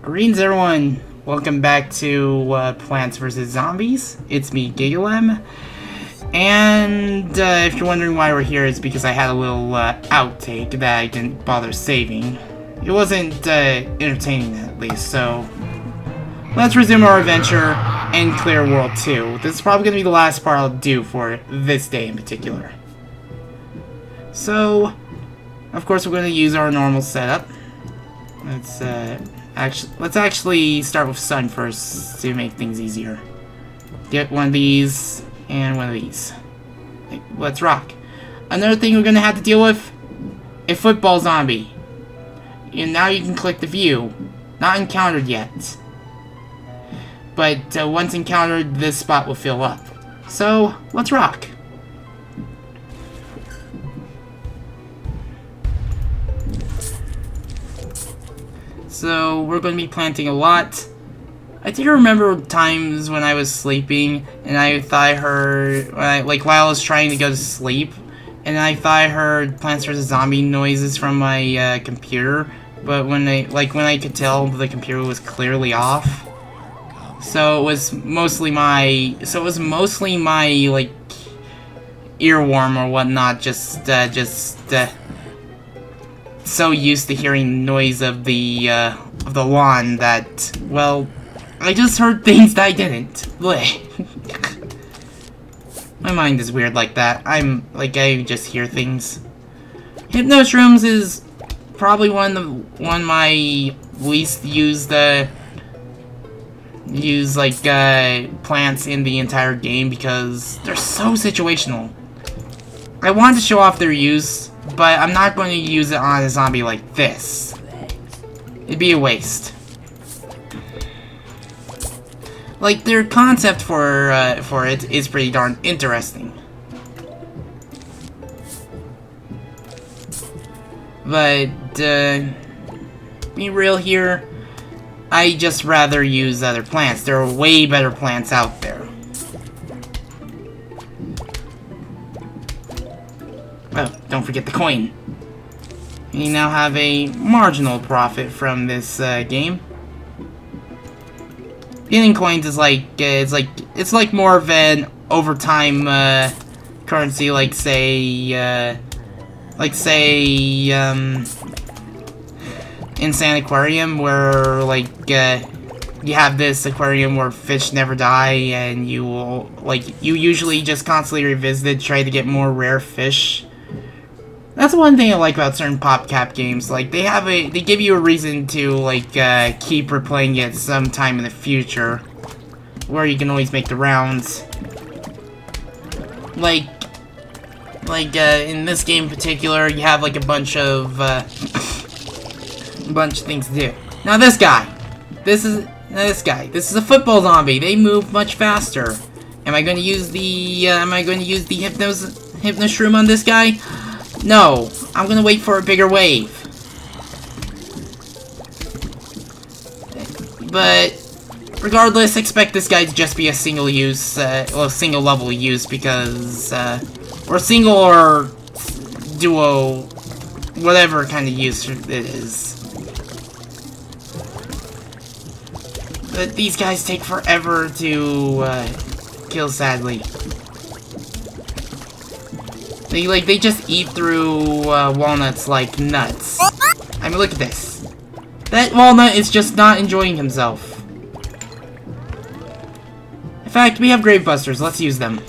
Greetings everyone, welcome back to Plants vs. Zombies. It's me, Gigalem. And if you're wondering why we're here, it's because I had a little outtake that I didn't bother saving. It wasn't entertaining at least, so let's resume our adventure and clear World 2. This is probably going to be the last part I'll do for this day in particular. So, of course we're going to use our normal setup. Let's actually start with sun first to make things easier. Get one of these and one of these. Let's rock. Another thing we're gonna have to deal with: a football zombie. And now you can click the view. Not encountered yet. But once encountered, this spot will fill up. So let's rock. So we're going to be planting a lot. I think I remember times when I was sleeping and I thought I heard, while I was trying to go to sleep, and I thought I heard Plants vs. Zombie noises from my computer, but when I could tell the computer was clearly off. So it was mostly my like earworm or whatnot, just so used to hearing noise of the lawn that, well, I just heard things that I didn't. Blech. My mind is weird like that. I just hear things. Hypnoshrooms is probably one of my least used plants in the entire game because they're so situational. I wanted to show off their use, but I'm not going to use it on a zombie like this. It'd be a waste. Like, their concept for it is pretty darn interesting. But, be real here, I just rather use other plants. There are way better plants out there. Oh, don't forget the coin. You now have a marginal profit from this game. Getting coins is it's like more of an overtime currency, like say Insane Aquarium, where you have this aquarium where fish never die, and you usually just constantly revisit it, try to get more rare fish. That's one thing I like about certain PopCap games. Like, they give you a reason to keep replaying it sometime in the future, where you can always make the rounds. In this game in particular, you have a bunch of things to do. Now this guy, this is a football zombie. They move much faster. Am I going to use the hypnoshroom on this guy? No, I'm gonna wait for a bigger wave. But regardless, expect this guy to just be a single level use, because or single or duo, whatever kind of use it is. But these guys take forever to kill, sadly. They just eat through walnuts like nuts. I mean, look at this. That walnut is just not enjoying himself. In fact, we have Gravebusters. Let's use them.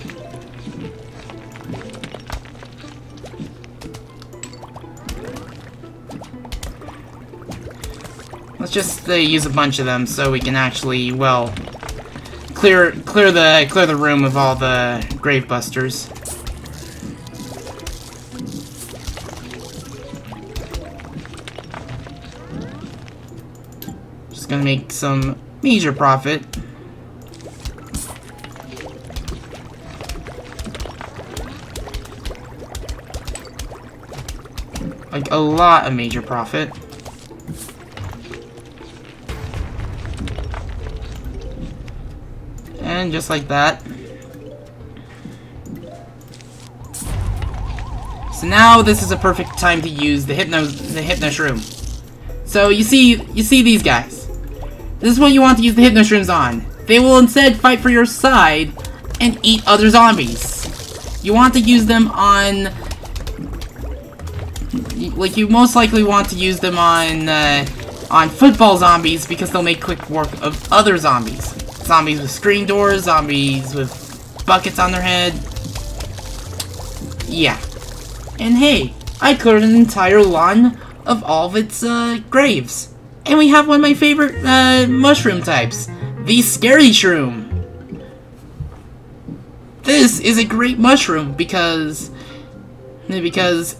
Let's just use a bunch of them so we can actually, well, clear the room of all the Gravebusters. Gonna make some major profit. Like a lot of major profit. And just like that. So now this is a perfect time to use the hypnoshroom. So you see these guys. This is what you want to use the hypno shrooms on. They will instead fight for your side and eat other zombies. You want to use them on... Like, you most likely want to use them on football zombies because they'll make quick work of other zombies. Zombies with screen doors, zombies with buckets on their head. Yeah. And hey, I cleared an entire lawn of all of its graves. And we have one of my favorite mushroom types, the scary shroom. This is a great mushroom because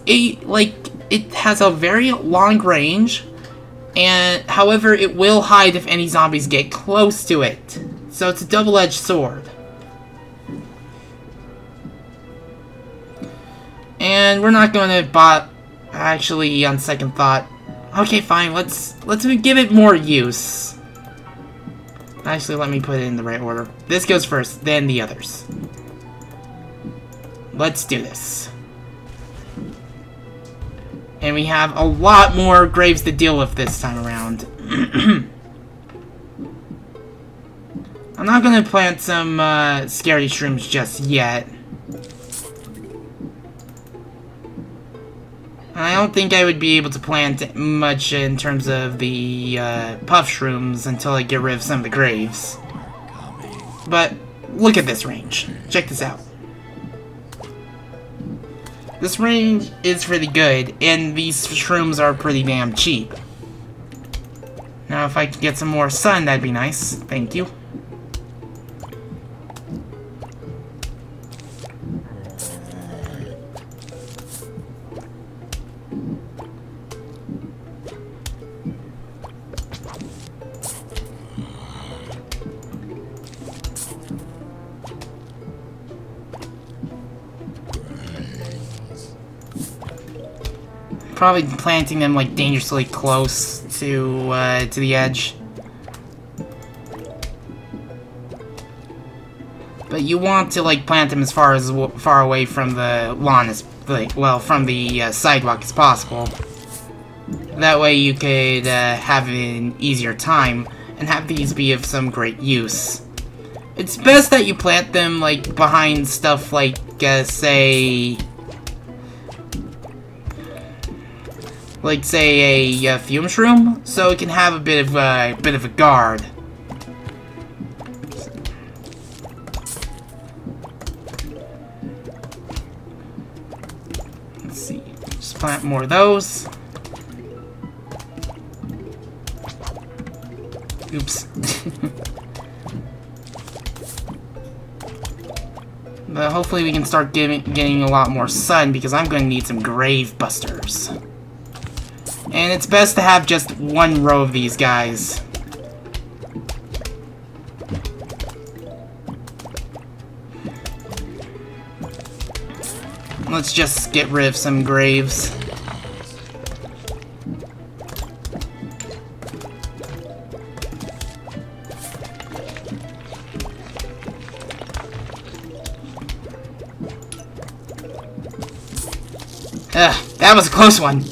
it has a very long range, and however it will hide if any zombies get close to it. So it's a double-edged sword. And we're not going to actually, on second thought. Okay, fine, let's give it more use. Actually, let me put it in the right order. This goes first, then the others. Let's do this. And we have a lot more graves to deal with this time around. I'm not gonna plant some scary shrooms just yet. I don't think I would be able to plant much in terms of the puff shrooms until I get rid of some of the graves. But look at this range. Check this out. This range is pretty good, and these shrooms are pretty damn cheap. Now if I could get some more sun, that'd be nice. Thank you. Probably planting them like dangerously close to the edge. But you want to like plant them as far away from the lawn as from the sidewalk as possible. That way you could have an easier time and have these be of some great use. It's best that you plant them like behind stuff like say a fume shroom, so it can have a bit of a guard. Let's see, just plant more of those. Oops. But hopefully we can start getting a lot more sun because I'm going to need some grave busters. And it's best to have just one row of these guys. Let's just get rid of some graves. That was a close one.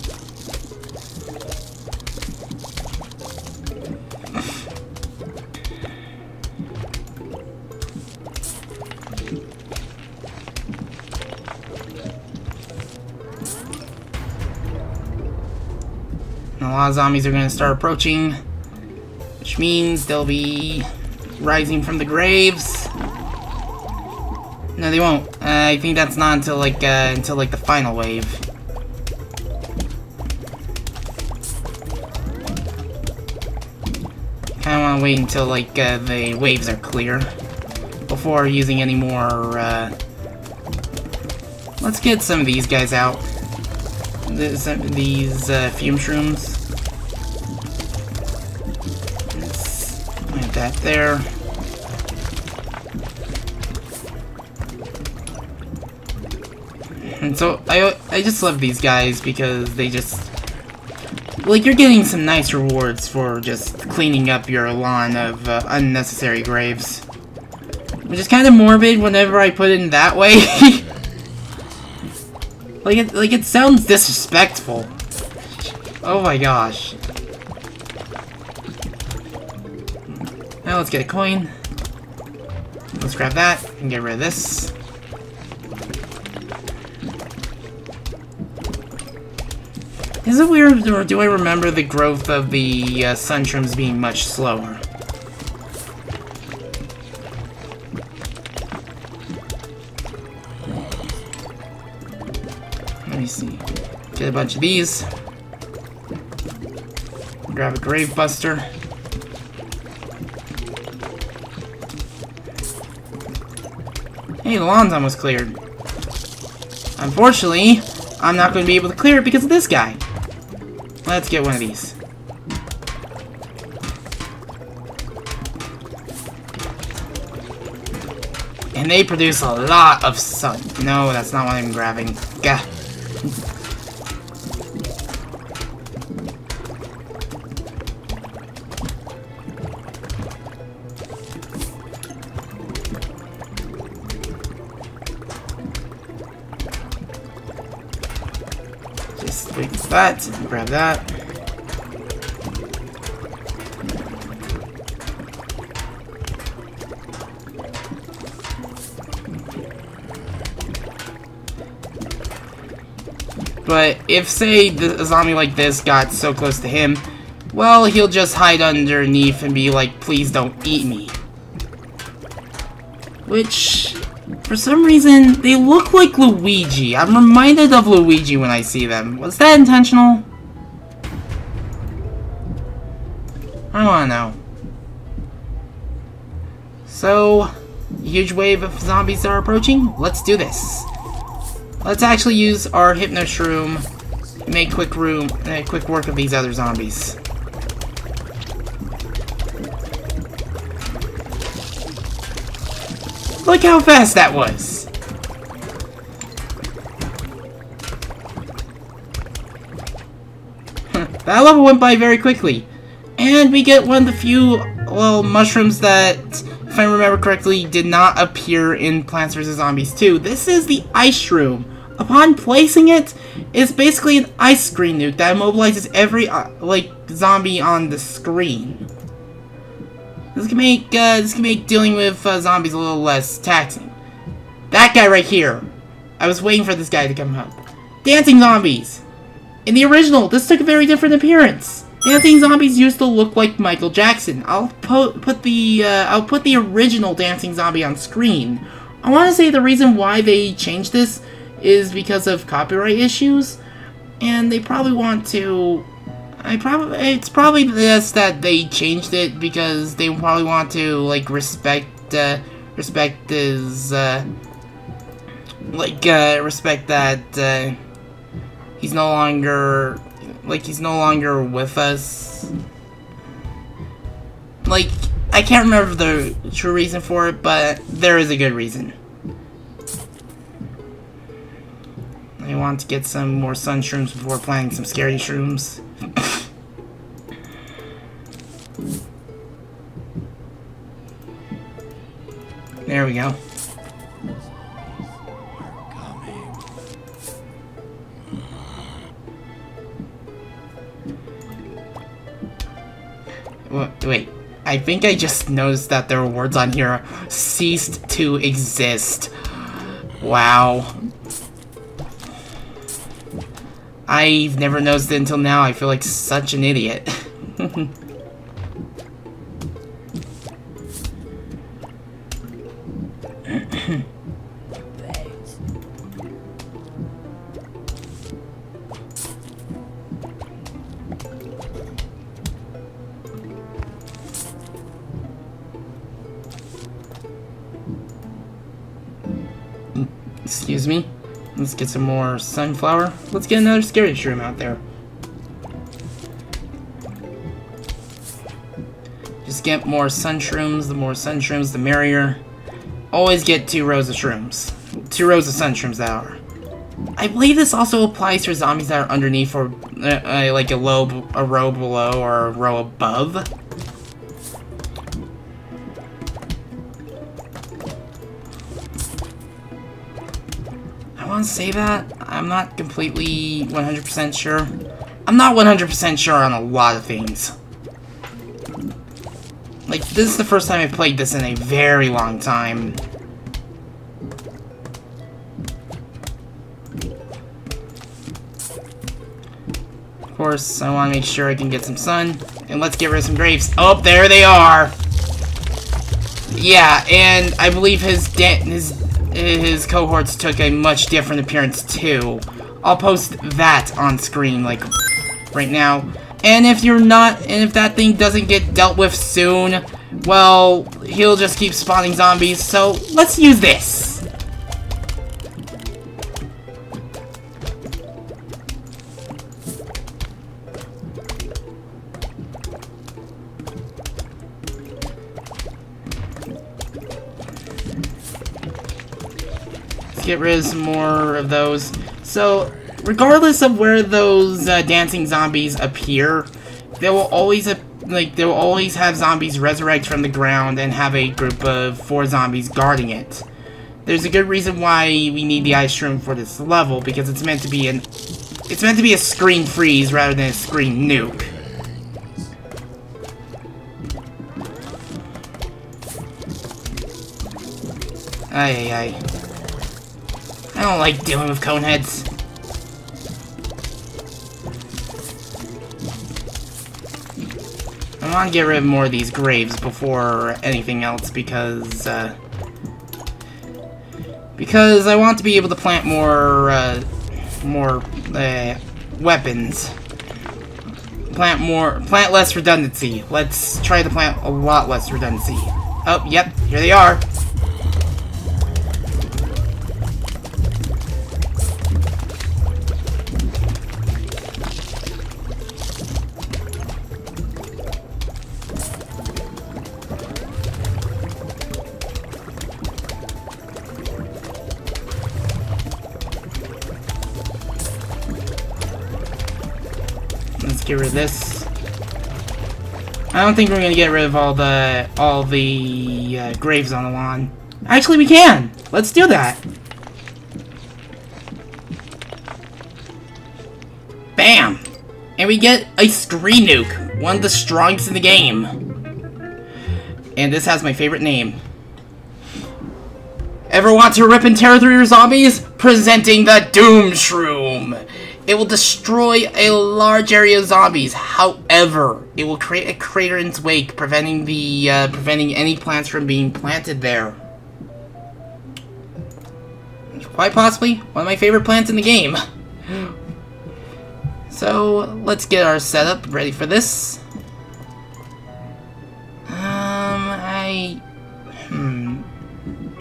A lot of zombies are going to start approaching, which means they'll be rising from the graves. No, they won't. I think that's not until like the final wave. Kind of want to wait until like the waves are clear before using any more. Let's get some of these guys out. These fume shrooms. Let's plant that there. And so I just love these guys because they just like you're getting some nice rewards for just cleaning up your lawn of unnecessary graves, which is kind of morbid whenever I put it in that way. Like it sounds disrespectful. Oh my gosh. Now let's get a coin. Let's grab that and get rid of this. Is it weird, or do I remember the growth of the sunshrooms being much slower? Let me see. Get a bunch of these. Grab a grave buster. Hey, the lawn's almost cleared. Unfortunately, I'm not going to be able to clear it because of this guy. Let's get one of these. And they produce a lot of sun. No, that's not what I'm grabbing. Gah. Just wait for that. Grab that. But if, say, a zombie like this got so close to him, well, he'll just hide underneath and be like, please don't eat me. Which, for some reason, they look like Luigi. I'm reminded of Luigi when I see them. Was that intentional? I wanna know. So, huge wave of zombies are approaching? Let's do this. Let's actually use our Hypno Shroom and make quick work of these other zombies. Look how fast that was! That level went by very quickly. And we get one of the few, well, mushrooms that, if I remember correctly, did not appear in Plants vs. Zombies 2. This is the Ice Shroom. Upon placing it, it's basically an ice screen nuke that immobilizes every, zombie on the screen. This can make dealing with zombies a little less taxing. That guy right here. I was waiting for this guy to come up. Dancing zombies! In the original, this took a very different appearance. Dancing zombies used to look like Michael Jackson. I'll put the original dancing zombie on screen. I want to say the reason why they changed this is because of copyright issues, and they probably want to. It's probably best that they changed it because they probably want to respect his respect that he's no longer with us. I can't remember the true reason for it, but there is a good reason. I want to get some more sun shrooms before planting some scary shrooms. There we go. Wait, I think I just noticed that there were words on here. Ceased to exist. Wow. I've never noticed it until now. I feel like such an idiot. Excuse me. Let's get some more sunflower. Let's get another scary shroom out there. Just get more sun shrooms. The more sun shrooms, the merrier. Always get 2 rows of shrooms. 2 rows of sun shrooms that are. I believe this also applies for zombies that are underneath or like a row below or a row above. I want to say that. I'm not completely 100% sure. I'm not 100% sure on a lot of things. Like, this is the first time I've played this in a very long time. Of course, I want to make sure I can get some sun. And let's get rid of some graves. Oh, there they are! Yeah, and I believe his cohorts took a much different appearance, too. I'll post that on screen, like, right now. And if that thing doesn't get dealt with soon, well, he'll just keep spawning zombies, so let's use this. Let's get rid of some more of those. So, regardless of where those dancing zombies appear, they will always have zombies resurrect from the ground and have a group of 4 zombies guarding it. There's a good reason why we need the ice shroom for this level, because it's meant to be a screen freeze rather than a screen nuke. Ay. I don't like dealing with coneheads. I want to get rid of more of these graves before anything else because I want to be able to plant more weapons. Plant less redundancy. Let's try to plant a lot less redundancy. Oh, yep, here they are. Let's get rid of this. I don't think we're gonna get rid of all the graves on the lawn. Actually, we can. Let's do that. Bam! And we get a screen nuke, one of the strongest in the game. And this has my favorite name. Ever want to rip and tear through your zombies? Presenting the Doom Shroom! It will destroy a large area of zombies. However, it will create a crater in its wake, preventing any plants from being planted there. Quite possibly one of my favorite plants in the game. So let's get our setup ready for this.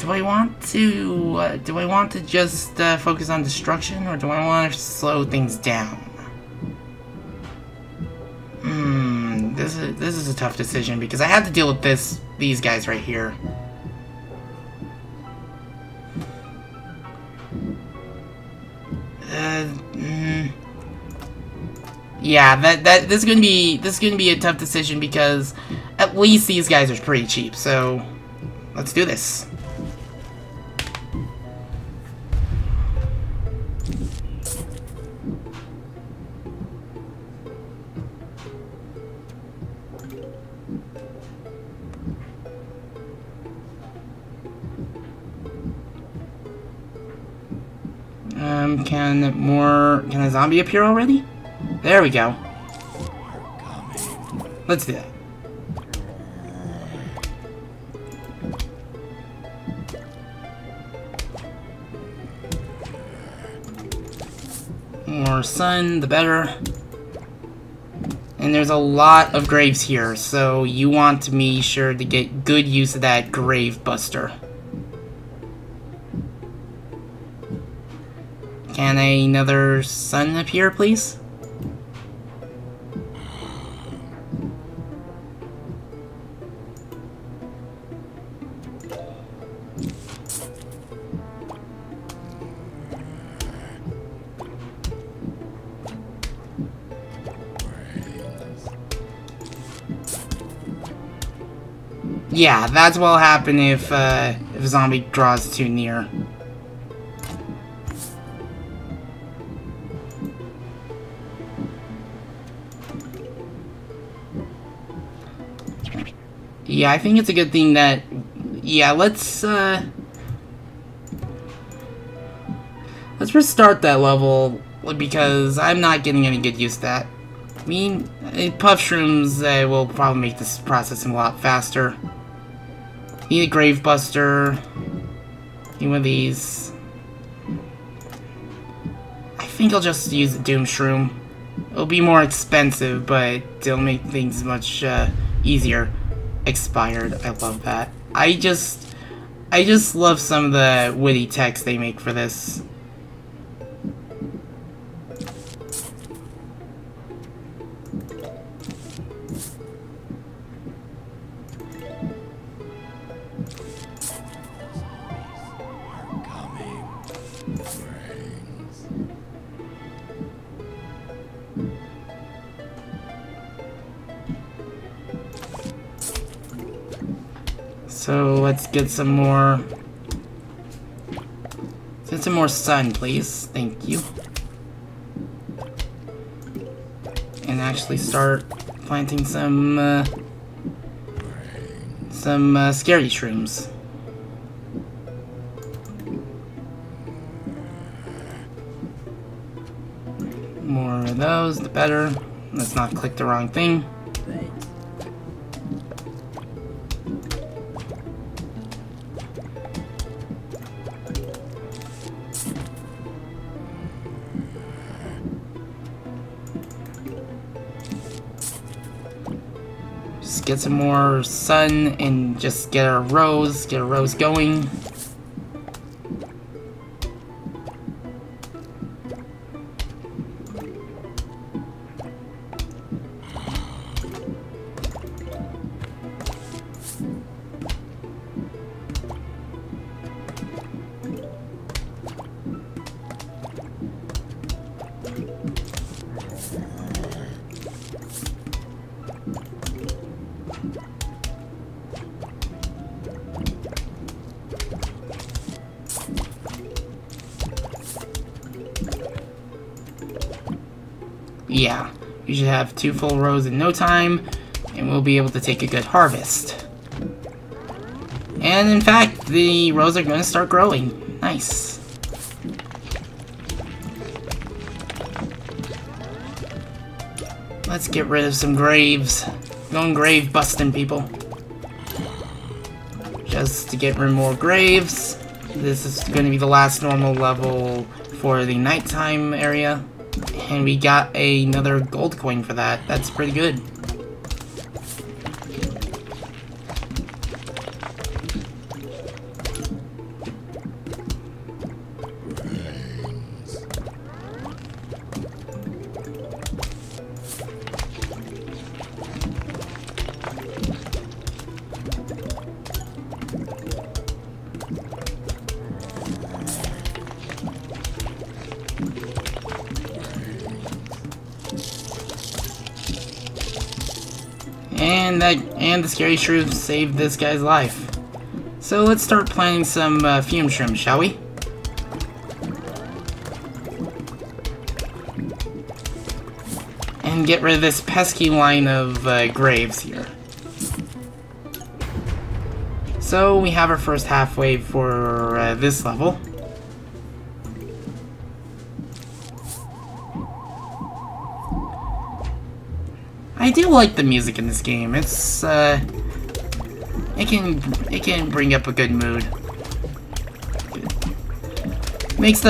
Do I want to just focus on destruction, or do I want to slow things down? This is a tough decision because I have to deal with these guys right here. Yeah, this is gonna be a tough decision because at least these guys are pretty cheap. So let's do this. Can a zombie appear already? There we go. Let's do that. More sun, the better. And there's a lot of graves here, so you want to be sure to get good use of that grave buster. Can another sun appear, please? Yeah, that's what'll happen if a zombie draws too near. Yeah, I think it's a good thing that... Yeah, let's restart that level, because I'm not getting any good use of that. I mean, puff shrooms will probably make this process a lot faster. Need a grave buster. Need one of these. I think I'll just use the doom shroom. It'll be more expensive, but it'll make things much easier. Expired. I love that. I just love some of the witty text they make for this. So let's get some more. Get some more sun, please. Thank you. And actually start planting some scary shrooms. More of those, the better. Let's not click the wrong thing. Just get some more sun and just get a rose going. Yeah, you should have 2 full rows in no time, and we'll be able to take a good harvest. And in fact, the rows are going to start growing. Nice. Let's get rid of some graves. Going grave busting, people. Just to get rid of more graves. This is going to be the last normal level for the nighttime area. And we got another gold coin for that. That's pretty good. And the scary shroom saved this guy's life. So let's start planting some fume shrooms, shall we? And get rid of this pesky line of graves here. So we have our first halfway for this level. I do like the music in this game. It's it can bring up a good mood. It makes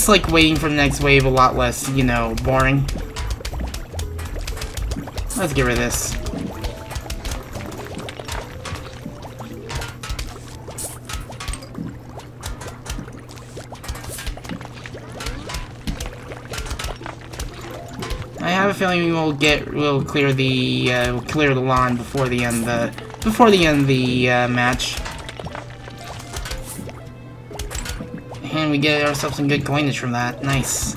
like waiting for the next wave a lot less, you know, boring. Let's get rid of this. I have a feeling we'll clear the lawn before the end of the match, and we get ourselves some good coinage from that. Nice.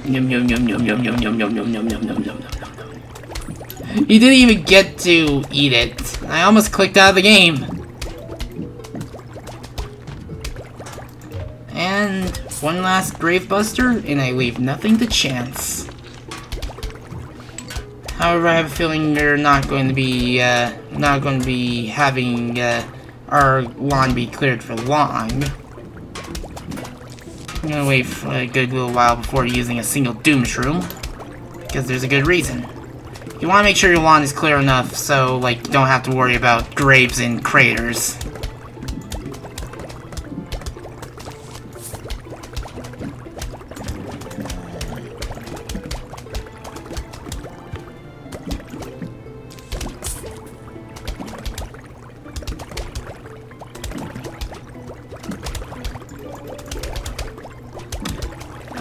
Yum yum yum yum yum yum yum yum yum yum yum yum yum. You didn't even get to eat it. I almost clicked out of the game. And one last grave buster, and I leave nothing to chance. However, I have a feeling you're not going to be having our lawn be cleared for long. I'm gonna wait for a good little while before using a single doom shroom, because there's a good reason. You want to make sure your lawn is clear enough so, like, you don't have to worry about graves and craters.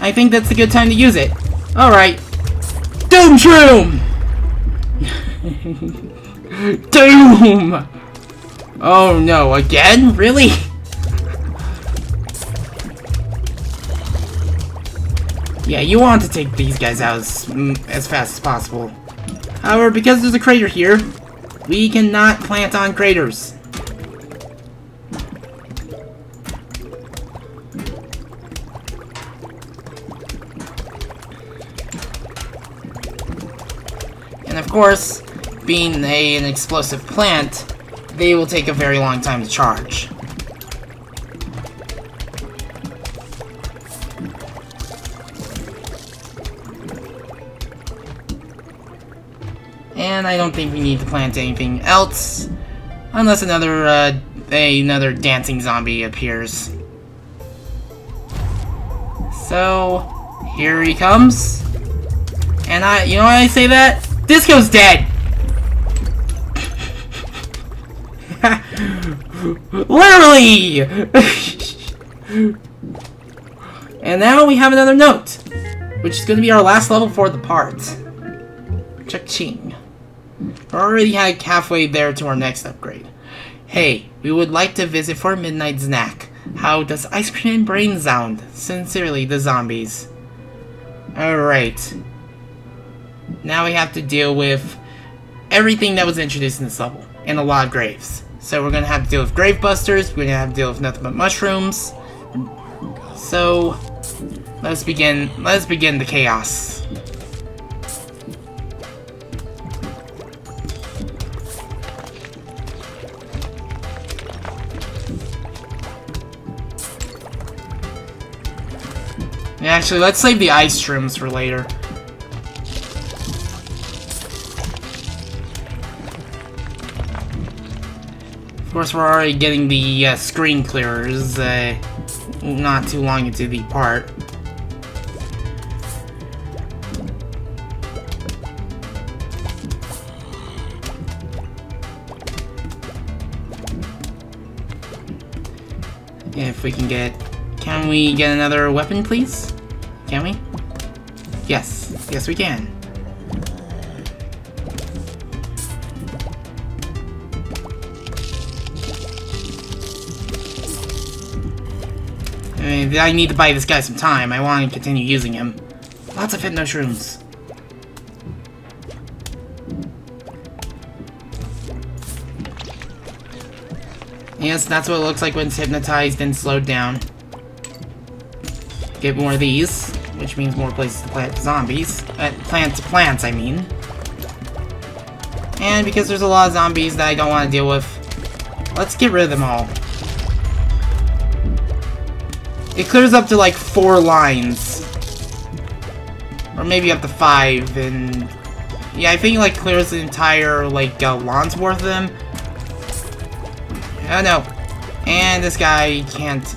I think that's a good time to use it. Alright. Doom Shroom! Doom! Oh no, again? Really? Yeah, you want to take these guys out as fast as possible. However, because there's a crater here, we cannot plant on craters. And of course, being an explosive plant, they will take a very long time to charge. And I don't think we need to plant anything else, unless another dancing zombie appears. So, here he comes. And you know why I say that? Disco's dead! Literally! And now we have another note, which is going to be our last level for the part. Cha-ching. We're already halfway there to our next upgrade. Hey, we would like to visit for a midnight snack. How does ice cream and brain sound? Sincerely, the zombies. Alright. Now we have to deal with everything that was introduced in this level, and a lot of graves. So we're gonna have to deal with grave busters, we're gonna have to deal with nothing but mushrooms. So let's begin the chaos. Actually, let's save the ice shrooms for later. Of course, we're already getting the screen clearers not too long into the part. If we can get... Can we get another weapon, please? Can we? Yes. Yes, we can. I need to buy this guy some time. I want to continue using him. Lots of hypno shrooms. Yes, that's what it looks like when it's hypnotized and slowed down. Get more of these, which means more places to plant zombies. Plant plants, I mean. And because there's a lot of zombies that I don't want to deal with, let's get rid of them all. It clears up to like 4 lines. Or maybe up to 5, and... Yeah, I think it like clears the entire like lawn's worth of them. Oh no. And this guy can't...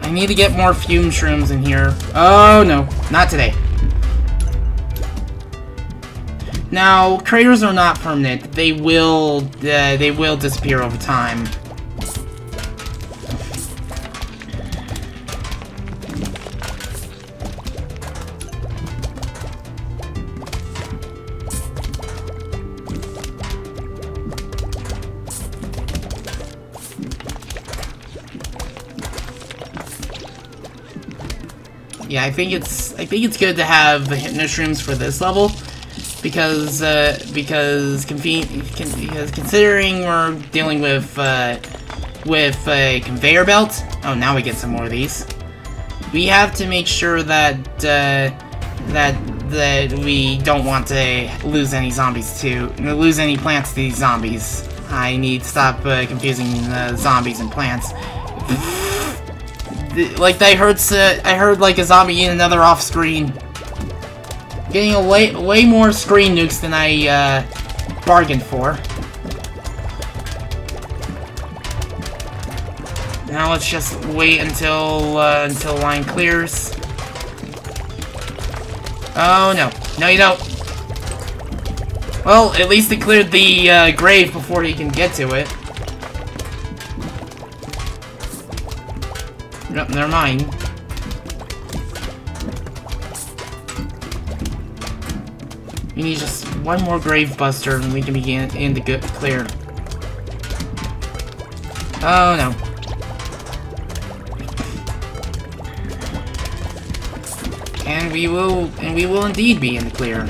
I need to get more fume shrooms in here. Oh no, not today. Now, craters are not permanent. They will disappear over time. yeah, I think it's good to have the hypnoshrooms for this level, because considering we're dealing with a conveyor belt. Oh, now we get some more of these. We have to make sure that that we don't want to lose any plants to these zombies. I need to stop confusing zombies and plants. Like I heard like a zombie in another off screen. Getting a way more screen nukes than I bargained for. Now let's just wait until line clears. Oh no, no you don't. Well, at least it cleared the grave before he can get to it. Nope, never mind. We need just one more grave buster and we can begin in the good clear. Oh no. And we will indeed be in the clear.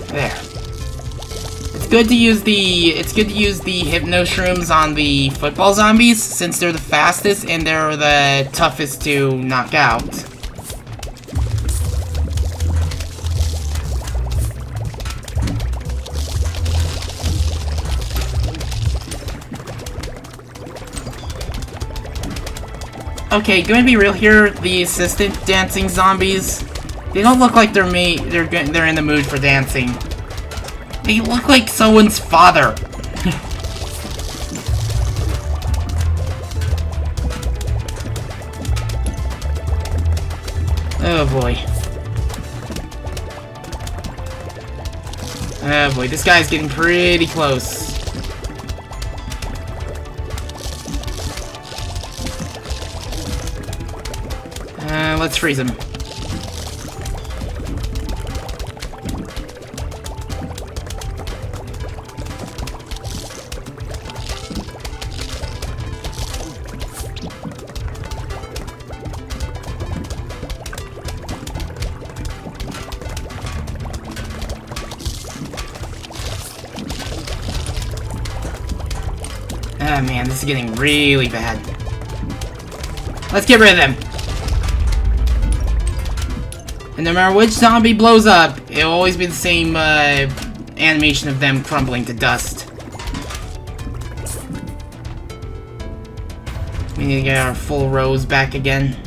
There. It's good to use the hypnoshrooms on the football zombies since they're the fastest and they're the toughest to knock out. Okay, gonna be real here, the assistant dancing zombies, they don't look like they're in the mood for dancing. They look like someone's father. Oh boy. Oh boy, this guy's getting pretty close. Let's freeze him. Oh man, this is getting really bad. Let's get rid of them. And no matter which zombie blows up, it'll always be the same animation of them crumbling to dust. We need to get our full rows back again.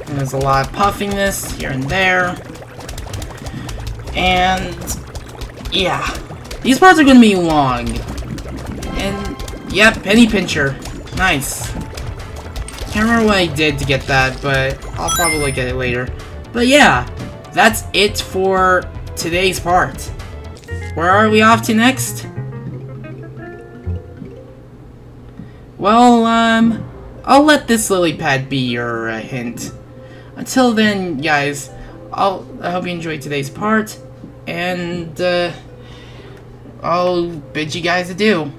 And there's a lot of puffiness here and there. And yeah, these parts are gonna be long. And yep, penny pincher, nice. Can't remember what I did to get that, but I'll probably get it later. But yeah, that's it for today's part. Where are we off to next? Well, I'll let this lily pad be your hint. Until then, guys, I hope you enjoyed today's part, and I'll bid you guys adieu.